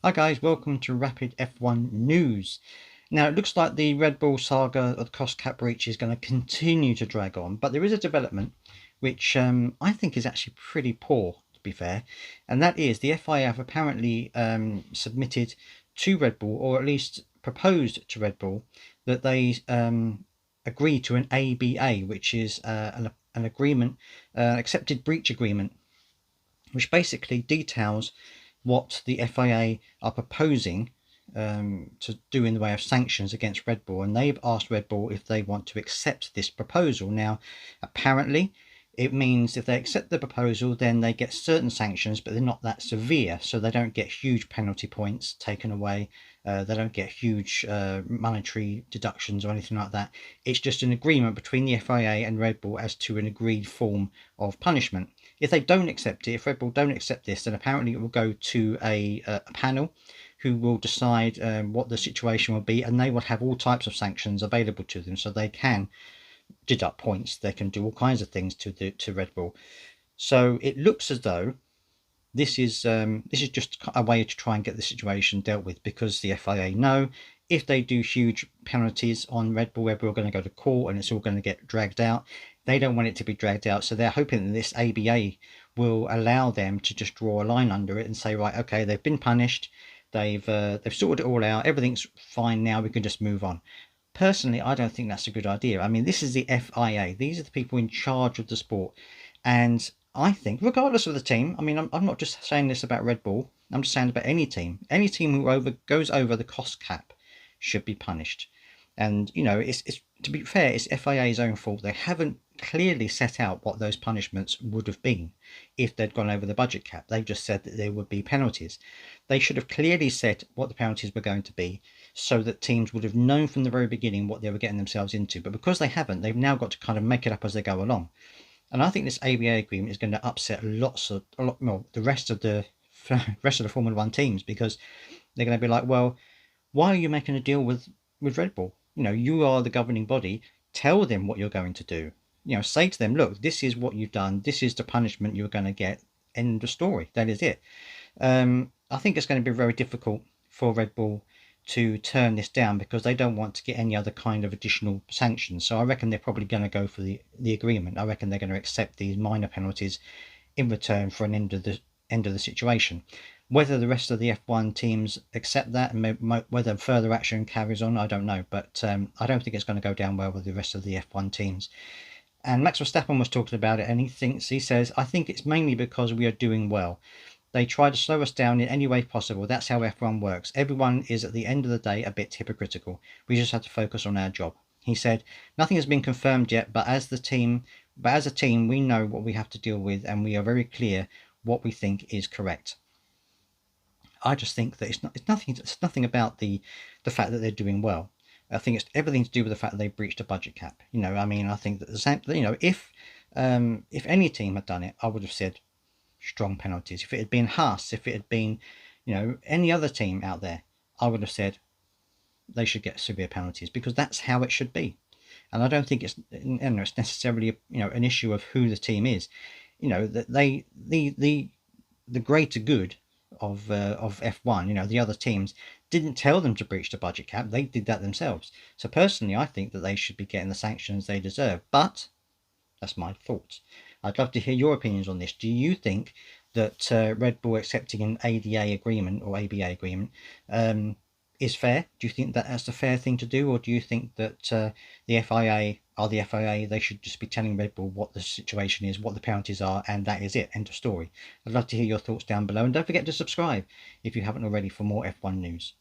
Hi guys, welcome to Rapid F1 News. Now it looks like the Red Bull saga of the cost cap breach is going to continue to drag on, but there is a development which I think is actually pretty poor, to be fair, and that is the FIA have apparently submitted to Red Bull, or at least proposed to Red Bull, that they agree to an ABA, which is an agreement, accepted breach agreement, which basically details what the FIA are proposing to do in the way of sanctions against Red Bull, and they've asked Red Bull if they want to accept this proposal. Now, apparently, it means if they accept the proposal, then they get certain sanctions, but they're not that severe, so they don't get huge penalty points taken away. They don't get huge monetary deductions or anything like that. It's just an agreement between the FIA and Red Bull as to an agreed form of punishment. If they don't accept it, if Red Bull don't accept this, then apparently it will go to a panel who will decide what the situation will be, and they will have all types of sanctions available to them, so they can deduct points, they can do all kinds of things to Red Bull. So it looks as though this is just a way to try and get the situation dealt with, because the FIA know if they do huge penalties on Red Bull are going to go to court and it's all going to get dragged out. They don't want it to be dragged out, so they're hoping that this ABA will allow them to just draw a line under it and say, right, okay, they've been punished, they've sorted it all out, everything's fine now, we can just move on. Personally, I don't think that's a good idea. I mean, this is the FIA. These are the people in charge of the sport. And I think, regardless of the team, I mean, I'm not just saying this about Red Bull. I'm just saying about any team. Any team who goes over the cost cap should be punished. And, you know, it's to be fair, it's FIA's own fault. They haven't clearly set out what those punishments would have been if they'd gone over the budget cap. They've just said that there would be penalties. They should have clearly said what the penalties were going to be, so that teams would have known from the very beginning what they were getting themselves into. But because they haven't, they've now got to kind of make it up as they go along. And I think this ABA agreement is going to upset a lot more the rest of the Formula One teams, because they're going to be like, well, why are you making a deal with Red Bull? You know, you are the governing body. Tell them what you're going to do. You know, say to them, look, this is what you've done. This is the punishment you're going to get. End of story. That is it. I think it's going to be very difficult for Red Bull to turn this down, because they don't want to get any other kind of additional sanctions. So I reckon they're probably going to go for the agreement. I reckon they're going to accept these minor penalties in return for an end of the situation. Whether the rest of the F1 teams accept that, and whether further action carries on, I don't know. But I don't think it's going to go down well with the rest of the F1 teams. And Max Verstappen was talking about it, and he says, I think it's mainly because we are doing well. They try to slow us down in any way possible. That's how F1 works. Everyone is, at the end of the day, a bit hypocritical. We just have to focus on our job. He said, nothing has been confirmed yet, but as a team, we know what we have to deal with, and we are very clear what we think is correct. I just think that it's nothing about the fact that they're doing well. I think it's everything to do with the fact that they breached a budget cap. You know, I mean, I think that the same. You know, if any team had done it, I would have said strong penalties. If it had been Haas, if it had been, you know, any other team out there, I would have said they should get severe penalties, because that's how it should be. And I don't think it's, you know, it's necessarily, you know, an issue of who the team is. You know, that the greater good of F1, you know, the other teams didn't tell them to breach the budget cap. They did that themselves. So personally, I think that they should be getting the sanctions they deserve. But that's my thoughts. I'd love to hear your opinions on this. Do you think that Red Bull accepting an ADA agreement or ABA agreement is fair? Do you think that that's the fair thing to do? Or do you think that the FIA are the FIA, they should just be telling Red Bull what the situation is, what the penalties are, and that is it, end of story? I'd love to hear your thoughts down below, and don't forget to subscribe if you haven't already for more F1 news.